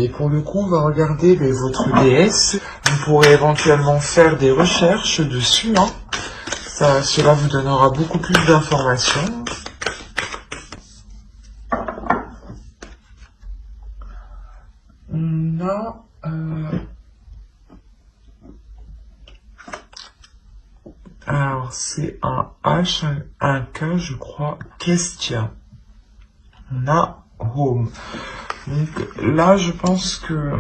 Et pour le coup, on va regarder votre déesse. Vous pourrez éventuellement faire des recherches dessus. Hein. Cela vous donnera beaucoup plus d'informations. On a... Alors, c'est un H, un K, je crois. Kestia. On a Home. Donc là, je pense que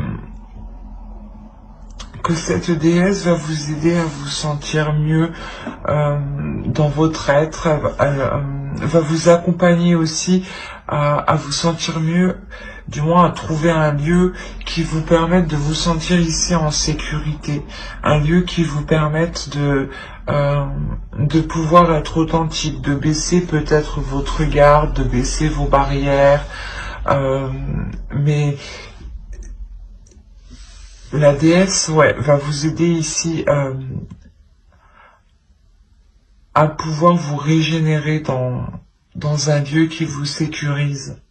cette déesse va vous aider à vous sentir mieux dans votre être. Elle va vous accompagner aussi à vous sentir mieux, du moins à trouver un lieu qui vous permette de vous sentir ici en sécurité. Un lieu qui vous permette de pouvoir être authentique, de baisser peut-être votre garde, de baisser vos barrières. Mais la déesse, va vous aider ici à pouvoir vous régénérer dans un lieu qui vous sécurise.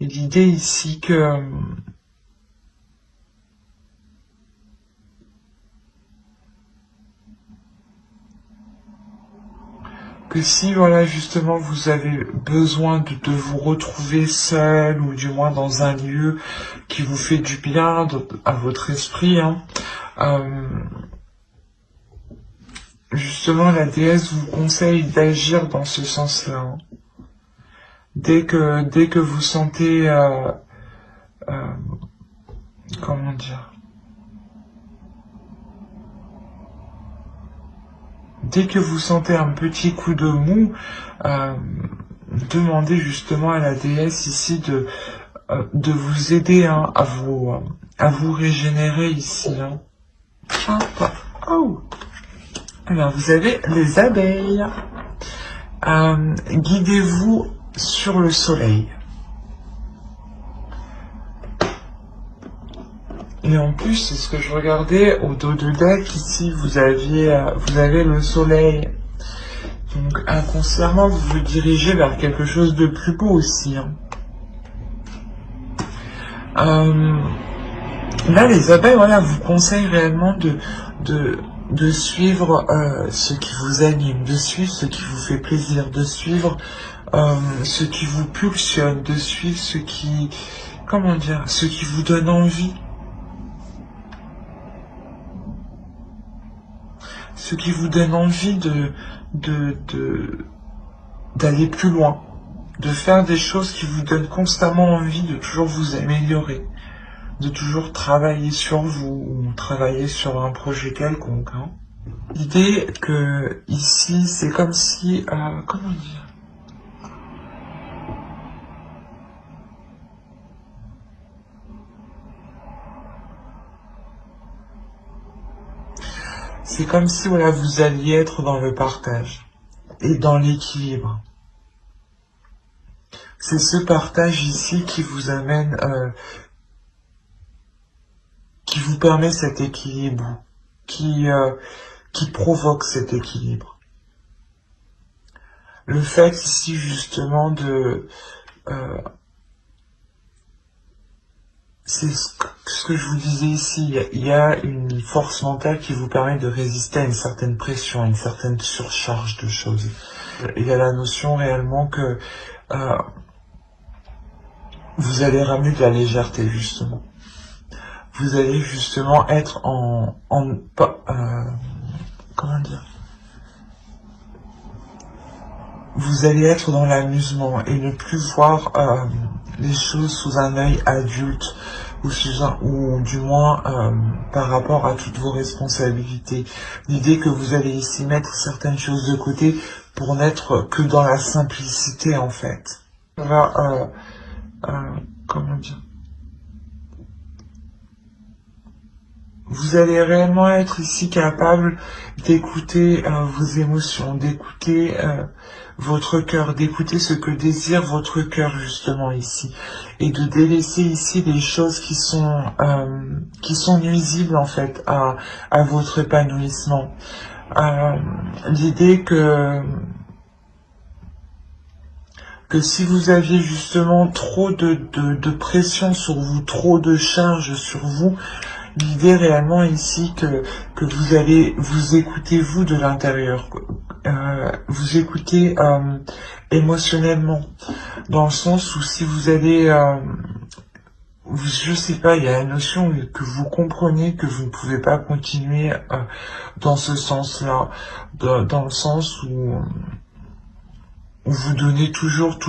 Et l'idée ici que si voilà justement vous avez besoin de vous retrouver seul ou du moins dans un lieu qui vous fait du bien à votre esprit, hein, justement la déesse vous conseille d'agir dans ce sens-là. Hein. Dès que vous sentez comment dire, dès que vous sentez un petit coup de mou, demandez justement à la déesse ici de vous aider hein, à vous régénérer ici. Hein. Hop. Oh. Alors vous avez les abeilles. Guidez-vous sur le soleil. Et en plus, c'est ce que je regardais au dos de deck, ici vous avez le soleil. Donc inconsciemment, vous vous dirigez vers quelque chose de plus beau aussi. Hein. Là, les abeilles, voilà, vous conseillent réellement de suivre ce qui vous anime, de suivre ce qui vous fait plaisir, de suivre ce qui vous pulsionne, de suivre ce qui, comment dire, ce qui vous donne envie. Ce qui vous donne envie d'aller plus loin, de faire des choses qui vous donnent constamment envie de toujours vous améliorer, de toujours travailler sur vous ou travailler sur un projet quelconque. Hein. L'idée que ici, c'est comme si, comment dire, c'est comme si voilà, vous alliez être dans le partage et dans l'équilibre. C'est ce partage ici qui vous amène, qui vous permet cet équilibre, qui provoque cet équilibre. Le fait ici justement c'est ce que je vous disais ici, il y a une force mentale qui vous permet de résister à une certaine pression, à une certaine surcharge de choses. Il y a la notion réellement que vous allez ramener de la légèreté justement. Vous allez justement être comment dire, vous allez être dans l'amusement et ne plus voir les choses sous un œil adulte ou du moins par rapport à toutes vos responsabilités. L'idée que vous allez ici mettre certaines choses de côté pour n'être que dans la simplicité en fait. Voilà, comment dire, vous allez réellement être ici capable d'écouter vos émotions, d'écouter votre cœur, d'écouter ce que désire votre cœur justement ici, et de délaisser ici les choses qui sont nuisibles en fait à votre épanouissement. L'idée que que si vous aviez justement trop de pression sur vous, trop de charges sur vous, l'idée réellement ici que vous allez vous écouter vous de l'intérieur, vous écouter émotionnellement, dans le sens où si vous allez, je sais pas, il y a la notion que vous comprenez que vous ne pouvez pas continuer dans ce sens-là, dans le sens où vous donnez toujours,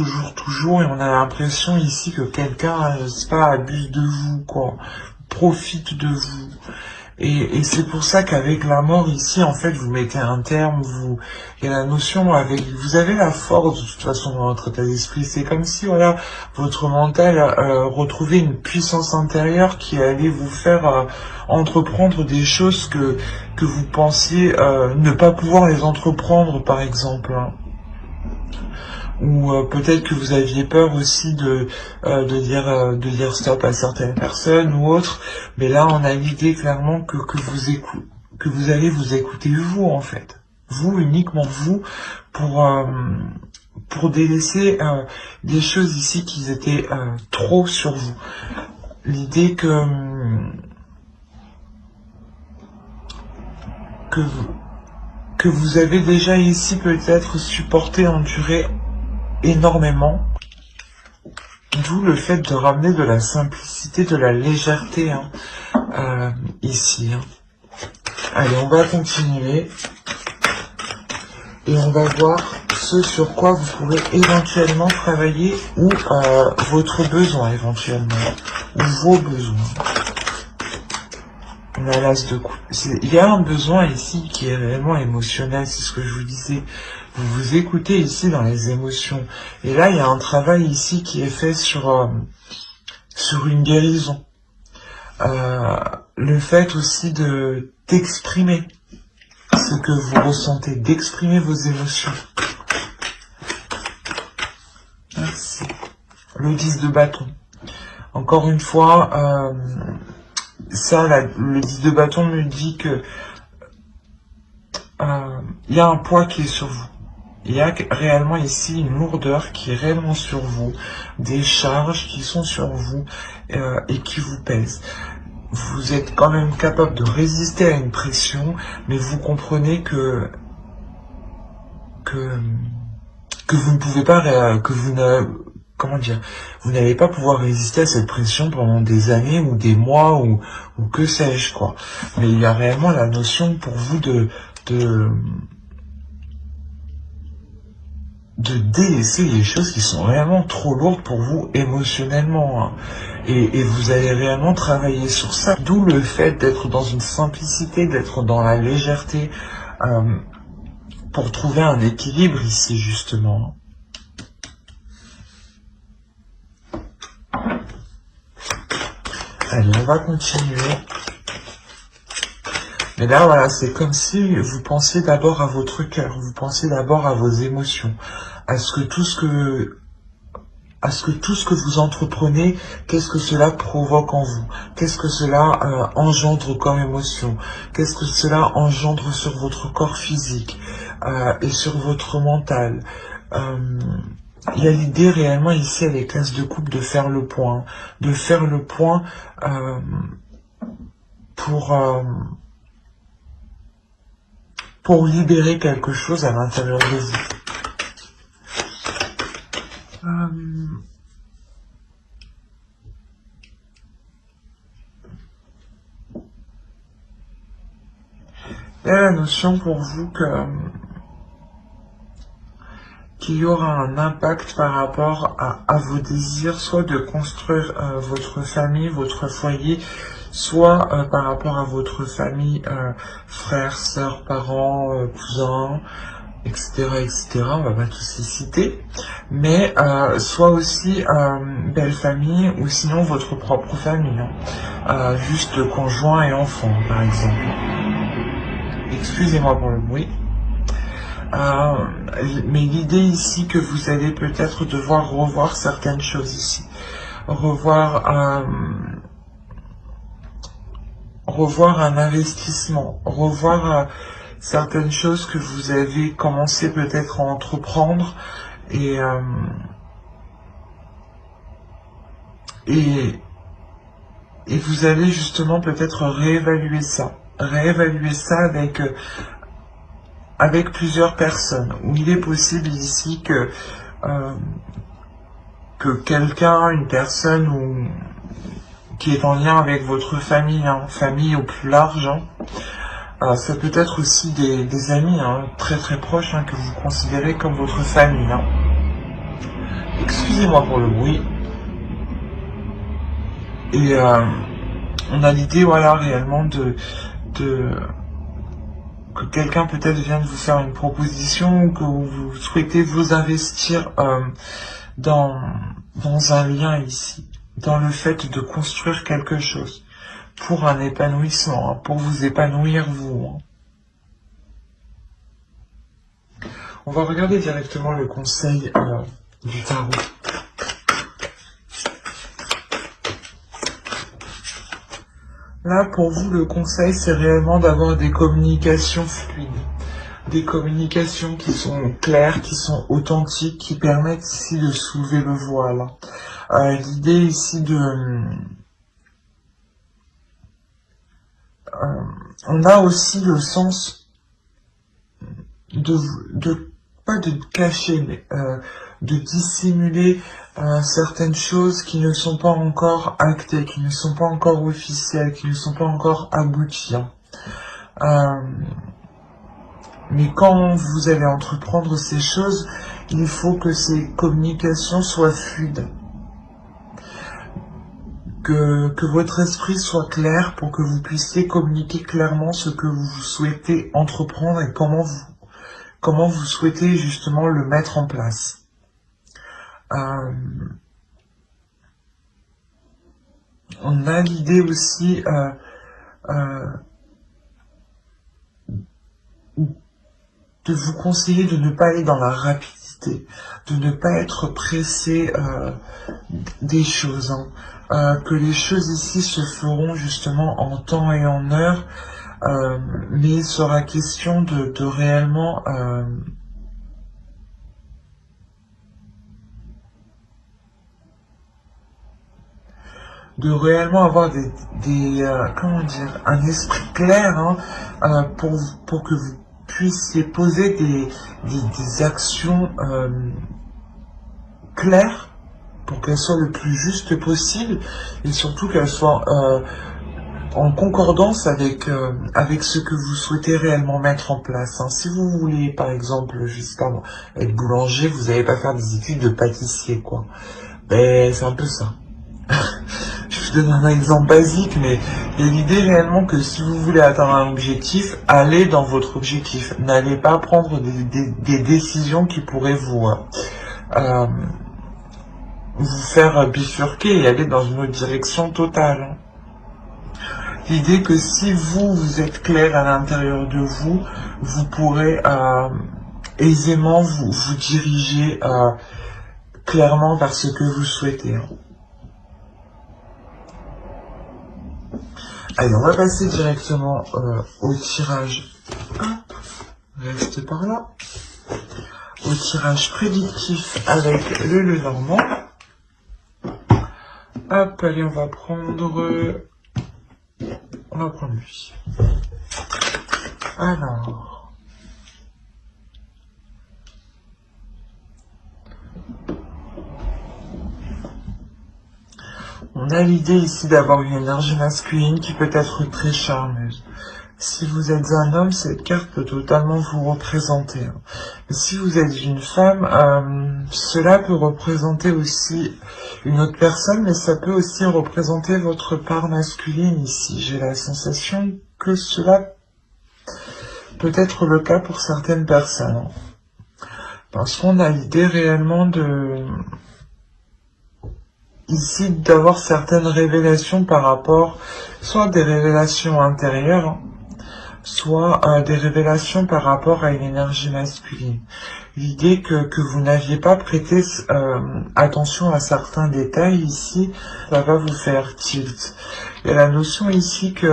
et on a l'impression ici que quelqu'un, je sais pas, abuse de vous, quoi, profite de vous. Et c'est pour ça qu'avec la mort ici, en fait, vous mettez un terme, il y a la notion avec, vous avez la force de toute façon dans votre état d'esprit. C'est comme si, voilà, votre mental retrouvait une puissance intérieure qui allait vous faire entreprendre des choses que vous pensiez ne pas pouvoir les entreprendre, par exemple, hein. Ou peut-être que vous aviez peur aussi de dire stop à certaines personnes ou autres, mais là on a l'idée clairement que vous allez vous écouter vous, en fait, vous, uniquement vous, pour délaisser des choses ici qui étaient trop sur vous. L'idée que vous avez déjà ici peut-être supporté, enduré énormément, d'où le fait de ramener de la simplicité, de la légèreté, hein, ici, hein. Allez, on va continuer et on va voir ce sur quoi vous pourrez éventuellement travailler, ou votre besoin éventuellement, ou vos besoins. La l'as de coupe. Il y a un besoin ici qui est réellement émotionnel, c'est ce que je vous disais. Vous vous écoutez ici dans les émotions. Et là, il y a un travail ici qui est fait sur une guérison. Le fait aussi d'exprimer ce que vous ressentez, d'exprimer vos émotions. Merci. Le 10 de bâton. Encore une fois, le 10 de bâton me dit que il y a un poids qui est sur vous. Il y a réellement ici une lourdeur qui est réellement sur vous, des charges qui sont sur vous et qui vous pèsent. Vous êtes quand même capable de résister à une pression, mais vous comprenez que vous ne pouvez pas, vous n'allez pas pouvoir résister à cette pression pendant des années ou des mois ou que sais-je, quoi. Mais il y a réellement la notion pour vous de délaisser les choses qui sont réellement trop lourdes pour vous émotionnellement, hein. Et vous allez réellement travailler sur ça. D'où le fait d'être dans une simplicité, d'être dans la légèreté, pour trouver un équilibre ici, justement. Allez, on va continuer. Mais là, voilà, c'est comme si vous pensiez d'abord à votre cœur, vous pensiez d'abord à vos émotions, à ce que tout ce que vous entreprenez, qu'est-ce que cela provoque en vous, qu'est-ce que cela engendre comme émotion, qu'est-ce que cela engendre sur votre corps physique et sur votre mental. Il y a l'idée réellement ici avec l'as de coupe de faire le point, pour libérer quelque chose à l'intérieur de vous. Il y a la notion pour vous qu'il y aura un impact par rapport à vos désirs, soit de construire votre famille, votre foyer, soit par rapport à votre famille, frères, sœurs, parents, cousins, etc., etc., on va pas tous les citer, mais soit aussi belle famille, ou sinon votre propre famille, hein. Juste conjoint et enfant, par exemple. Excusez-moi pour le bruit. Mais l'idée ici que vous allez peut-être devoir revoir certaines choses ici. Revoir un investissement, revoir certaines choses que vous avez commencé peut-être à entreprendre et et vous allez justement peut-être réévaluer ça avec plusieurs personnes, où il est possible ici que quelqu'un, une personne qui est en lien avec votre famille, famille au plus large, ça peut être aussi des amis très très proches que vous considérez comme votre famille. Excusez-moi pour le bruit. Et on a l'idée, voilà, réellement que quelqu'un peut-être vient de vous faire une proposition ou que vous souhaitez vous investir dans un lien ici, dans le fait de construire quelque chose pour un épanouissement, pour vous épanouir vous. On va regarder directement le conseil du tarot. Là, pour vous, le conseil, c'est réellement d'avoir des communications fluides. Des communications qui sont claires, qui sont authentiques, qui permettent ici de soulever le voile. L'idée ici on a aussi le sens pas de cacher, mais de dissimuler certaines choses qui ne sont pas encore actées, qui ne sont pas encore officielles, qui ne sont pas encore abouties. Mais quand vous allez entreprendre ces choses, il faut que ces communications soient fluides. Que votre esprit soit clair pour que vous puissiez communiquer clairement ce que vous souhaitez entreprendre et comment vous souhaitez justement le mettre en place. On a l'idée aussi de vous conseiller de ne pas aller dans la rapidité, de ne pas être pressé des choses, que les choses ici se feront justement en temps et en heure, mais il sera question de réellement avoir comment dire, un esprit clair pour que vous puissiez poser des actions claires pour qu'elles soient le plus juste possible et surtout qu'elles soient en concordance avec ce que vous souhaitez réellement mettre en place. Si vous voulez, par exemple, je sais pas moi, être boulanger, vous n'allez pas faire des études de pâtissier, quoi. Ben, c'est un peu ça. Je vous donne un exemple basique, mais il y a l'idée réellement que si vous voulez atteindre un objectif, allez dans votre objectif. N'allez pas prendre des décisions qui pourraient vous faire bifurquer et aller dans une autre direction totale. L'idée que si vous êtes clair à l'intérieur de vous, vous pourrez aisément vous diriger clairement vers ce que vous souhaitez. Allez, on va passer directement au tirage. Hop, reste par là. Au tirage prédictif avec le Lenormand. Hop, allez, on va prendre lui. Alors. On a l'idée ici d'avoir une énergie masculine qui peut être très charmeuse. Si vous êtes un homme, cette carte peut totalement vous représenter. Mais si vous êtes une femme, cela peut représenter aussi une autre personne, mais ça peut aussi représenter votre part masculine ici. J'ai la sensation que cela peut être le cas pour certaines personnes. Parce qu'on a l'idée réellement ici d'avoir certaines révélations par rapport, soit des révélations intérieures, soit des révélations par rapport à une énergie masculine. L'idée que vous n'aviez pas prêté attention à certains détails ici, ça va vous faire tilt. Il y a la notion ici que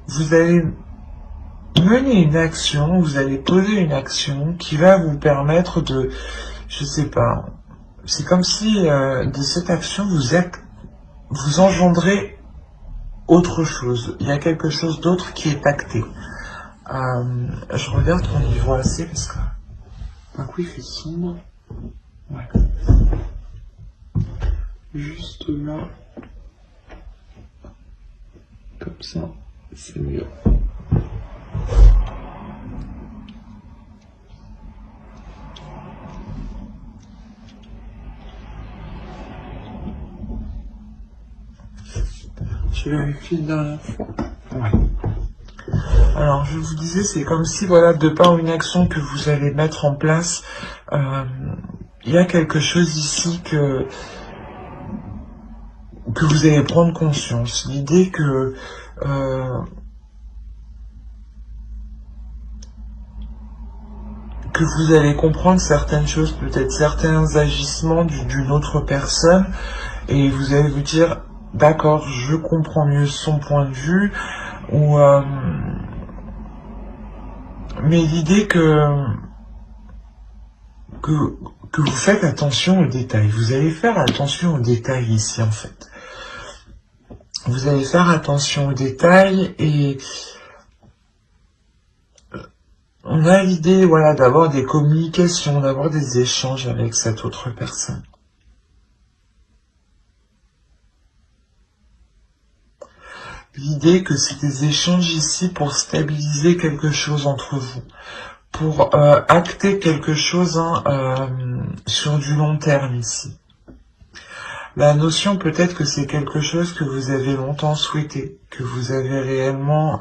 vous allez mener une action, vous allez poser une action qui va vous permettre de, je sais pas, c'est comme si de cette action vous engendrez autre chose. Il y a quelque chose d'autre qui est acté. Je regarde qu'on y voit assez parce que d'un coup il fait sombre. Ouais. Juste là. Comme ça, c'est mieux. Je vérifie la dernière fois. Ouais. Alors, je vous disais, c'est comme si, voilà, de par une action que vous allez mettre en place, il y a quelque chose ici que vous allez prendre conscience. L'idée que vous allez comprendre certaines choses, peut-être certains agissements d'une autre personne, et vous allez vous dire, d'accord, je comprends mieux son point de vue, ou mais l'idée que vous faites attention aux détails. Vous allez faire attention aux détails ici, en fait. Vous allez faire attention aux détails et on a l'idée, voilà, d'avoir des communications, d'avoir des échanges avec cette autre personne. L'idée que c'est des échanges ici pour stabiliser quelque chose entre vous, pour acter quelque chose sur du long terme ici. La notion peut-être que c'est quelque chose que vous avez longtemps souhaité, que vous avez réellement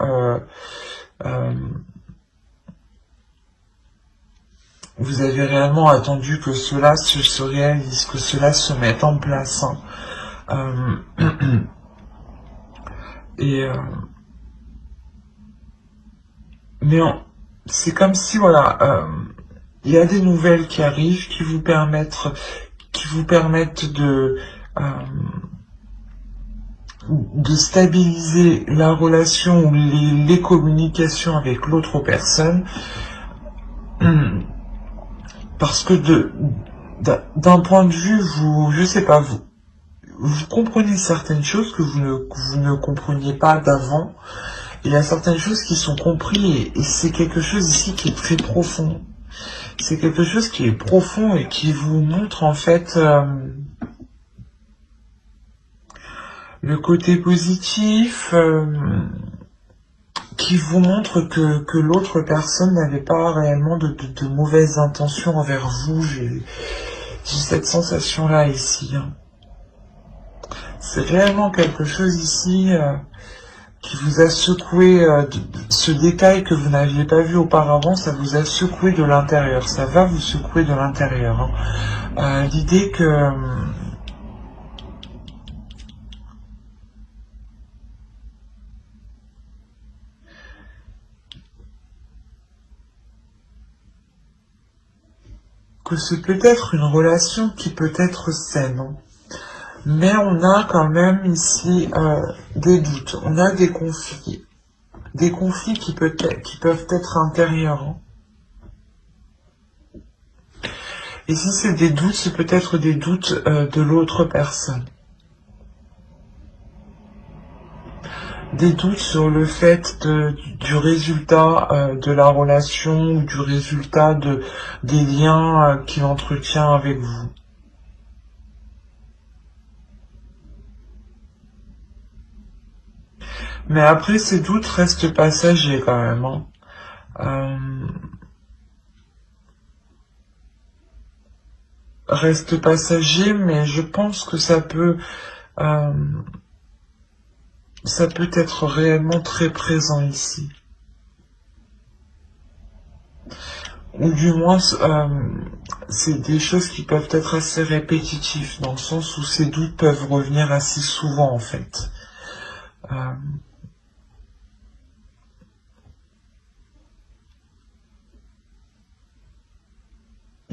attendu que cela se réalise, que cela se mette en place. Mais c'est comme si, voilà, il y a des nouvelles qui arrivent, qui vous permettent de stabiliser la relation ou les communications avec l'autre personne, parce que d'un point de vue, je sais pas, vous comprenez certaines choses que vous ne compreniez pas d'avant. Il y a certaines choses qui sont comprises et c'est quelque chose ici qui est très profond. C'est quelque chose qui est profond et qui vous montre en fait le côté positif, qui vous montre que l'autre personne n'avait pas réellement de mauvaises intentions envers vous. J'ai cette sensation-là ici. C'est réellement quelque chose ici qui vous a secoué, ce détail que vous n'aviez pas vu auparavant, ça vous a secoué de l'intérieur, ça va vous secouer de l'intérieur. L'idée que c'est peut-être une relation qui peut être saine. Mais on a quand même ici des doutes, on a des conflits qui peuvent être intérieurs. Et si c'est des doutes, c'est peut-être des doutes de l'autre personne. Des doutes sur le fait du résultat de la relation ou du résultat des liens qu'il entretient avec vous. Mais après, ces doutes restent passagers quand même. Restent passagers, mais je pense que ça peut être réellement très présent ici. Ou du moins, c'est des choses qui peuvent être assez répétitives, dans le sens où ces doutes peuvent revenir assez souvent en fait.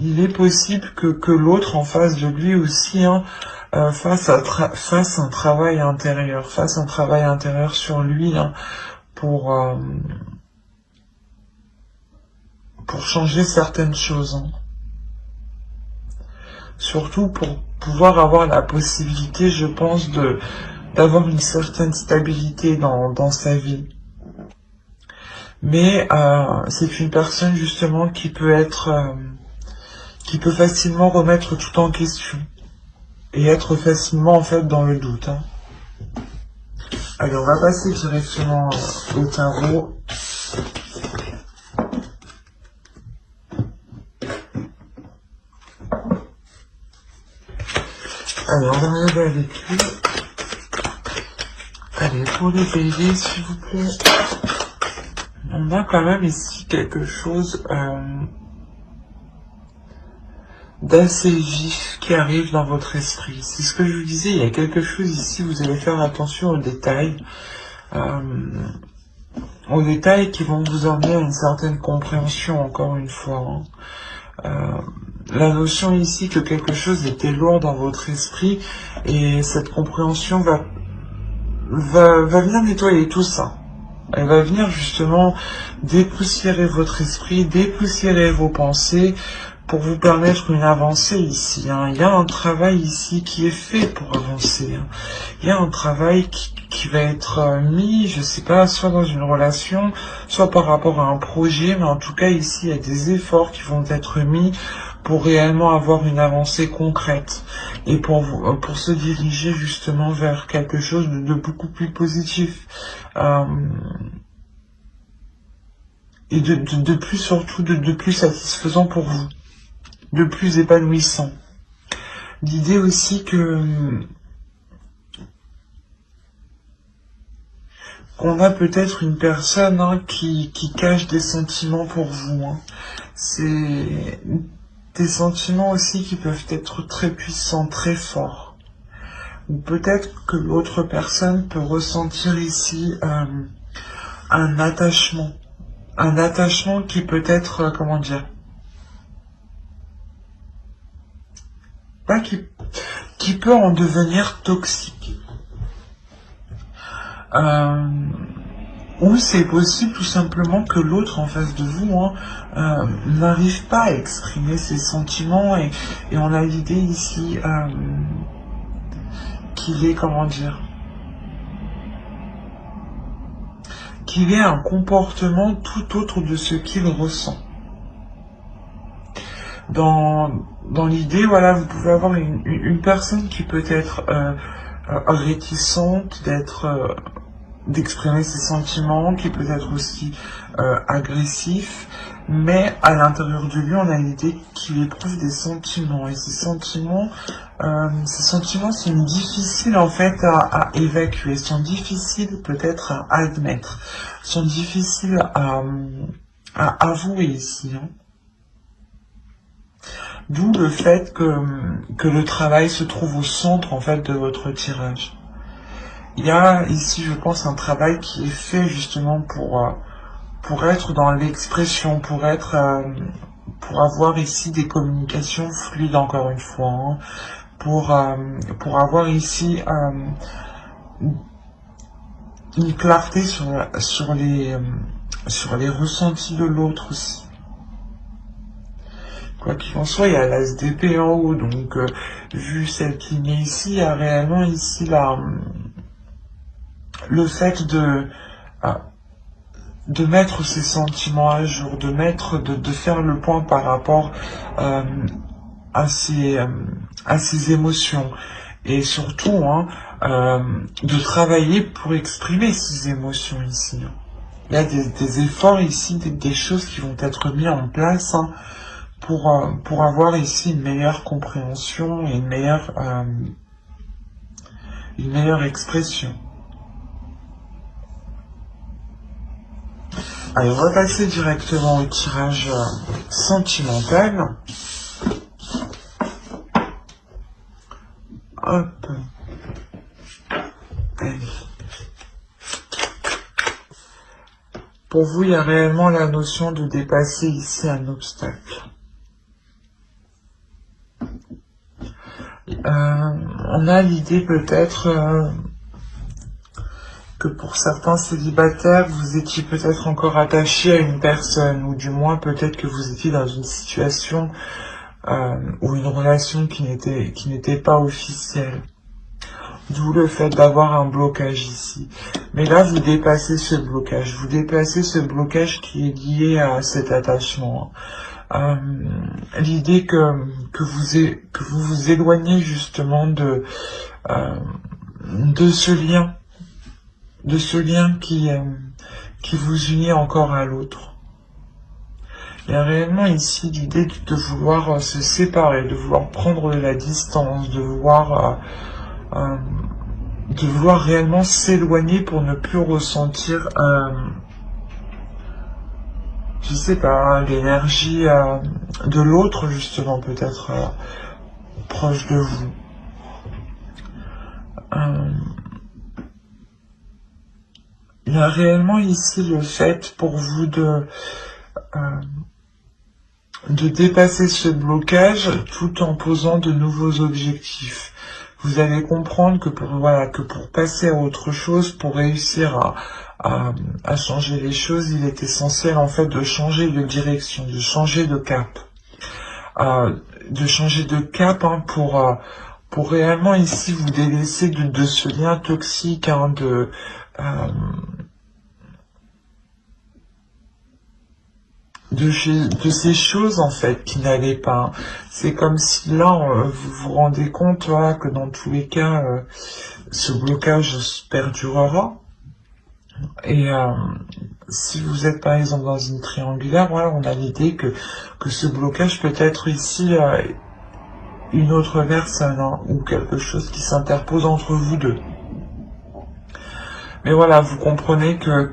Il est possible que l'autre en face de lui aussi fasse un travail intérieur, sur lui pour changer certaines choses. surtout pour pouvoir avoir la possibilité, je pense, d'avoir une certaine stabilité dans sa vie. Mais c'est une personne justement qui peut facilement remettre tout en question et être facilement en fait dans le doute. Hein. Allez, on va passer directement au tarot. Allez, on va regarder avec lui. Allez, pour les béliers, s'il vous plaît. On a quand même ici quelque chose d'assez vif qui arrive dans votre esprit. C'est ce que je vous disais, il y a quelque chose ici, vous allez faire attention aux détails qui vont vous emmener à une certaine compréhension, encore une fois. Hein. La notion ici que quelque chose était lourd dans votre esprit, et cette compréhension va venir nettoyer tout ça. Elle va venir justement dépoussiérer votre esprit, dépoussiérer vos pensées pour vous permettre une avancée ici. Hein. Il y a un travail ici qui est fait pour avancer. Hein. Il y a un travail qui va être mis, je sais pas, soit dans une relation, soit par rapport à un projet, mais en tout cas ici il y a des efforts qui vont être mis pour réellement avoir une avancée concrète et pour se diriger justement vers quelque chose de beaucoup plus positif et de plus surtout de plus satisfaisant pour vous, de plus épanouissant. L'idée aussi qu'on a peut-être une personne qui cache des sentiments pour vous. Hein. C'est des sentiments aussi qui peuvent être très puissants, très forts. Ou peut-être que l'autre personne peut ressentir ici un attachement. Un attachement qui peut être, comment dire, qui peut en devenir toxique. Ou c'est possible tout simplement que l'autre en face de vous n'arrive pas à exprimer ses sentiments et on a l'idée ici qu'il est, comment dire, qu'il ait un comportement tout autre de ce qu'il ressent. Dans l'idée, voilà, vous pouvez avoir une personne qui peut être réticente d'exprimer ses sentiments, qui peut être aussi agressif, mais à l'intérieur de lui, on a l'idée qu'il éprouve des sentiments, et ces sentiments sont difficiles en fait à évacuer, sont difficiles peut-être à admettre, sont difficiles à avouer ici. Hein. D'où le fait que le travail se trouve au centre en fait de votre tirage. Il y a ici, je pense, un travail qui est fait justement pour être dans l'expression, pour avoir ici des communications fluides encore une fois, hein, pour avoir ici une clarté sur les ressentis de l'autre aussi. Quoi qu'il en soit, il y a l'ASDP en haut, donc vu cette ligne ici, il y a réellement ici le fait de mettre ses sentiments à jour, de faire le point par rapport à ses émotions, et surtout de travailler pour exprimer ses émotions ici. Il y a des efforts ici, des choses qui vont être mises en place pour avoir ici une meilleure compréhension et une meilleure expression. Allez, on va passer directement au tirage sentimental. Hop. Allez. Pour vous, il y a réellement la notion de dépasser ici un obstacle. On a l'idée peut-être que pour certains célibataires, vous étiez peut-être encore attaché à une personne, ou du moins peut-être que vous étiez dans une situation ou une relation qui n'était pas officielle. D'où le fait d'avoir un blocage ici. Mais là, vous dépassez ce blocage. Vous dépassez ce blocage qui est lié à cet attachement. L'idée que vous vous éloignez justement de ce lien qui vous unit encore à l'autre. Il y a réellement ici l'idée de vouloir se séparer, de vouloir prendre de la distance, de vouloir réellement s'éloigner pour ne plus ressentir, je sais pas, l'énergie de l'autre justement, peut-être proche de vous. Il y a réellement ici le fait pour vous de dépasser ce blocage tout en posant de nouveaux objectifs. Vous allez comprendre que pour passer à autre chose, pour réussir à changer les choses, il est essentiel en fait de changer de direction, de changer de cap. Pour réellement ici vous délaisser de ce lien toxique, de ces choses en fait qui n'allaient pas. C'est comme si là vous vous rendez compte que dans tous les cas ce blocage perdurera. Et si vous êtes par exemple dans une triangulaire, on a l'idée que ce blocage peut être ici une autre personne ou quelque chose qui s'interpose entre vous deux. Mais voilà, vous comprenez que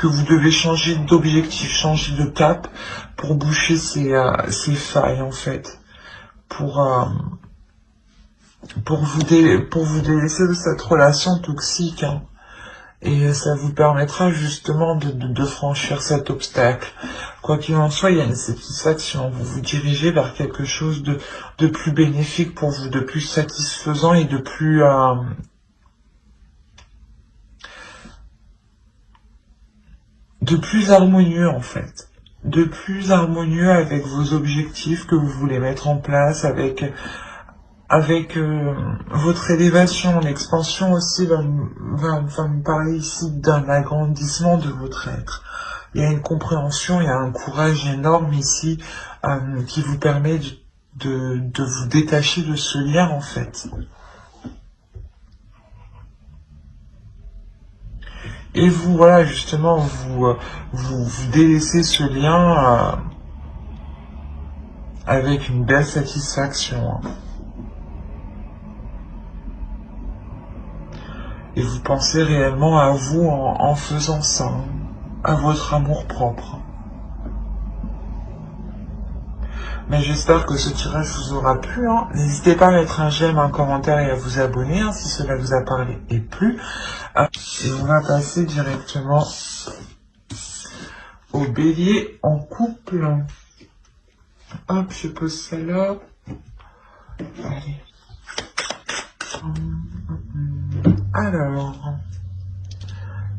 vous devez changer d'objectif, changer de cap pour boucher ces failles en fait, pour vous délaisser de cette relation toxique. Et ça vous permettra justement de franchir cet obstacle. Quoi qu'il en soit, il y a une satisfaction. Vous vous dirigez vers quelque chose de plus bénéfique pour vous, de plus satisfaisant et de plus harmonieux en fait. De plus harmonieux avec vos objectifs que vous voulez mettre en place, avec votre élévation. L'expansion aussi va me parler ici d'un agrandissement de votre être. Il y a une compréhension, il y a un courage énorme ici qui vous permet de vous détacher de ce lien en fait. Et vous, voilà, justement, vous délaissez ce lien avec une belle satisfaction. Et vous pensez réellement à vous en faisant ça, à votre amour propre. Mais j'espère que ce tirage vous aura plu. N'hésitez pas à mettre un j'aime, un commentaire et à vous abonner si cela vous a parlé et plu. Et on va passer directement au bélier en couple. Hop, je pose ça là. Allez. Alors,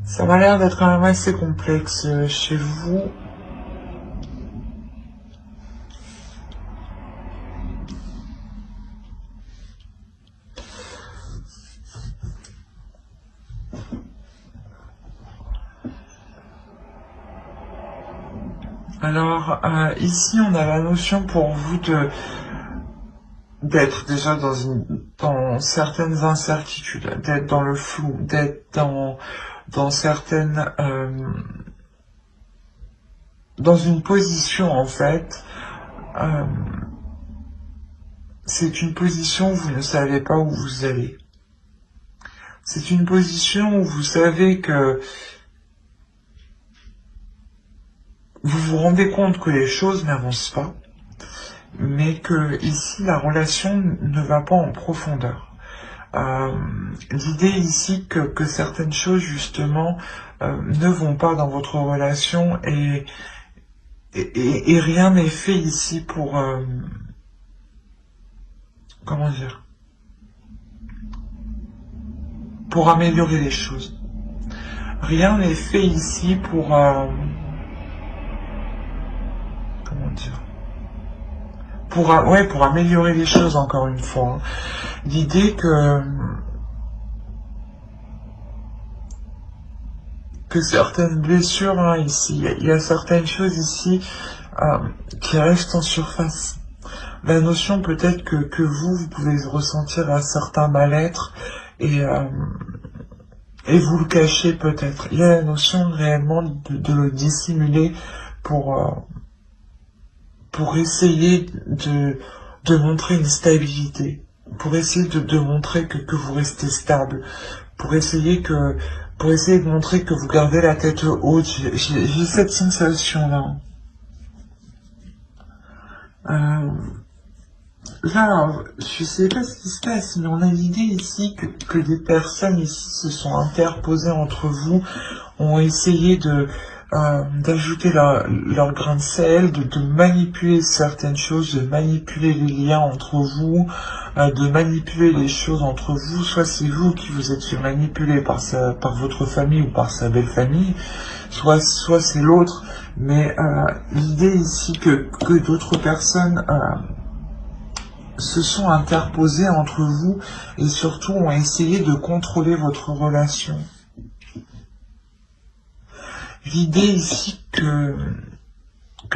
ça m'a l'air d'être quand même assez complexe chez vous. Alors, ici, on a la notion pour vous d'être déjà dans certaines incertitudes, d'être dans le flou, d'être dans certaines, dans une position en fait, c'est une position où vous ne savez pas où vous allez. C'est une position où vous savez que vous vous rendez compte que les choses n'avancent pas, mais que ici la relation ne va pas en profondeur. L'idée ici que certaines choses justement ne vont pas dans votre relation et rien n'est fait ici pour comment dire, pour améliorer les choses. Rien n'est fait ici pour comment dire, pour améliorer les choses encore une fois. Hein. L'idée que certaines blessures, hein, ici, il y a certaines choses ici qui restent en surface. La notion peut-être que vous pouvez ressentir un certain mal-être et vous le cachez peut-être. Il y a la notion réellement de le dissimuler pour essayer de montrer une stabilité, pour essayer de montrer que vous restez stable, pour essayer de montrer que vous gardez la tête haute. J'ai cette sensation-là. Là, je sais pas ce qui se passe, mais on a l'idée ici que des personnes ici se sont interposées entre vous, ont essayé d'ajouter leur grain de sel, de manipuler certaines choses, de manipuler les liens entre vous, de manipuler les choses entre vous. Soit c'est vous qui vous êtes fait manipuler par votre famille ou par sa belle famille, soit c'est l'autre. Mais l'idée ici que d'autres personnes se sont interposées entre vous et surtout ont essayé de contrôler votre relation. L'idée ici que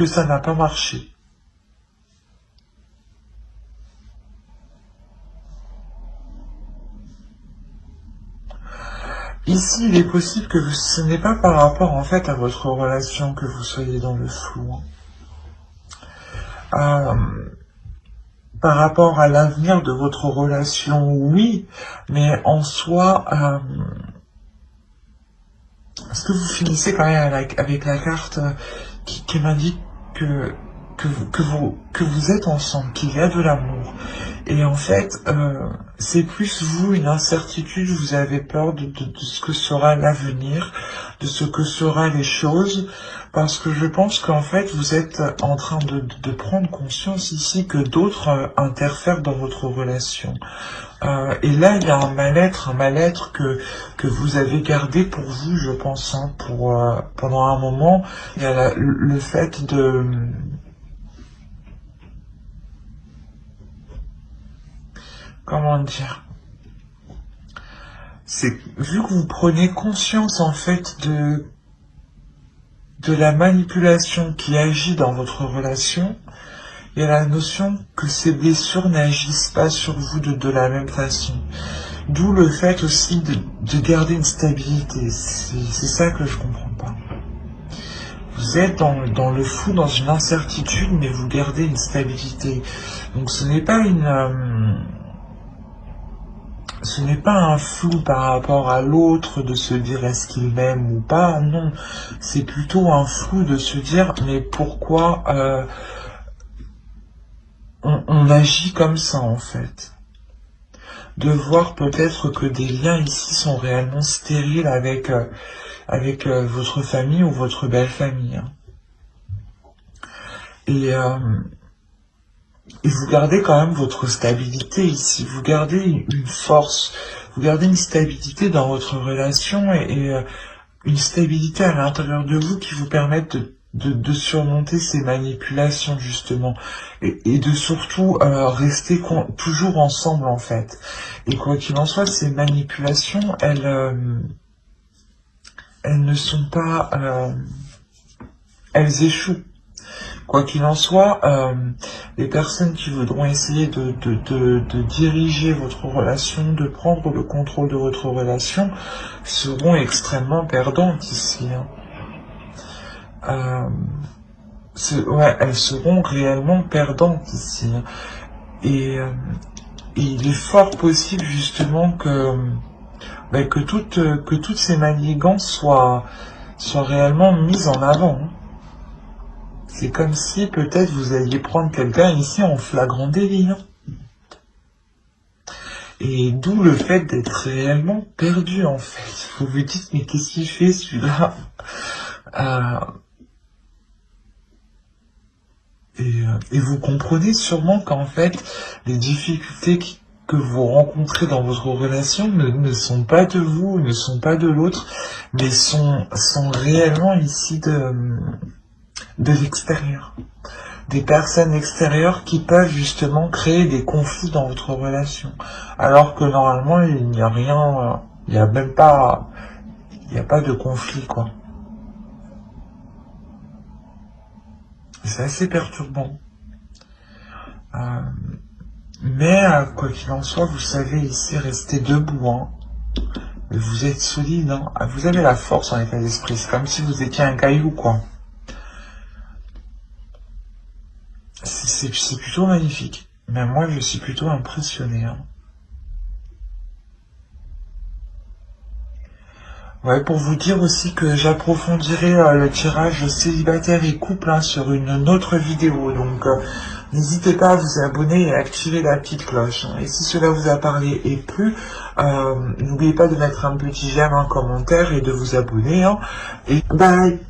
ça n'a pas marché. Ici, il est possible que ce n'est pas par rapport en fait à votre relation que vous soyez dans le flou. Par rapport à l'avenir de votre relation, oui, mais en soi, parce que vous finissez quand même avec la carte qui m'indique que vous êtes ensemble, qu'il y a de l'amour. Et en fait, c'est plus vous, une incertitude, vous avez peur de ce que sera l'avenir, de ce que seront les choses, parce que je pense qu'en fait, vous êtes en train de prendre conscience ici que d'autres interfèrent dans votre relation. Et là, il y a un mal-être que vous avez gardé pour vous, je pense, hein, pendant un moment. Il y a le fait de... Comment dire? C'est vu que vous prenez conscience, en fait, de la manipulation qui agit dans votre relation, il y a la notion que ces blessures n'agissent pas sur vous de la même façon. D'où le fait aussi de garder une stabilité. C'est ça que je comprends pas. Vous êtes dans le flou, dans une incertitude, mais vous gardez une stabilité. Donc ce n'est pas un flou par rapport à l'autre de se dire est-ce qu'il m'aime ou pas, non. C'est plutôt un flou de se dire mais pourquoi on agit comme ça en fait. De voir peut-être que des liens ici sont réellement stériles avec votre famille ou votre belle famille. Hein. Et vous gardez quand même votre stabilité ici, vous gardez une force, vous gardez une stabilité dans votre relation et une stabilité à l'intérieur de vous qui vous permettent de surmonter ces manipulations justement et de surtout rester toujours ensemble en fait. Et quoi qu'il en soit, ces manipulations, elles ne sont pas... elles échouent. Quoi qu'il en soit, les personnes qui voudront essayer de diriger votre relation, de prendre le contrôle de votre relation, seront extrêmement perdantes ici. Hein. Elles seront réellement perdantes ici. Hein. Et il est fort possible justement que toutes ces manigances soient réellement mises en avant. Hein. C'est comme si peut-être vous alliez prendre quelqu'un ici en flagrant délit. Hein. Et d'où le fait d'être réellement perdu en fait. Vous vous dites mais qu'est-ce qu'il fait celui-là et vous comprenez sûrement qu'en fait les difficultés que vous rencontrez dans votre relation ne sont pas de vous, ne sont pas de l'autre, mais sont réellement ici de l'extérieur. des personnes extérieures qui peuvent justement créer des conflits dans votre relation. Alors que normalement, il n'y a rien, il n'y a même pas, il n'y a pas de conflit, quoi. C'est assez perturbant. Mais quoi qu'il en soit, vous savez ici rester debout, hein. Vous êtes solide, hein. Vous avez la force en état d'esprit. C'est comme si vous étiez un caillou, quoi. C'est plutôt magnifique. Mais moi, je suis plutôt impressionné, hein. Ouais, pour vous dire aussi que j'approfondirai le tirage célibataire et couple, hein, sur une autre vidéo. Donc, n'hésitez pas à vous abonner et à activer la petite cloche, hein. Et si cela vous a parlé et plu, n'oubliez pas de mettre un petit j'aime, un commentaire et de vous abonner, hein. Et bye!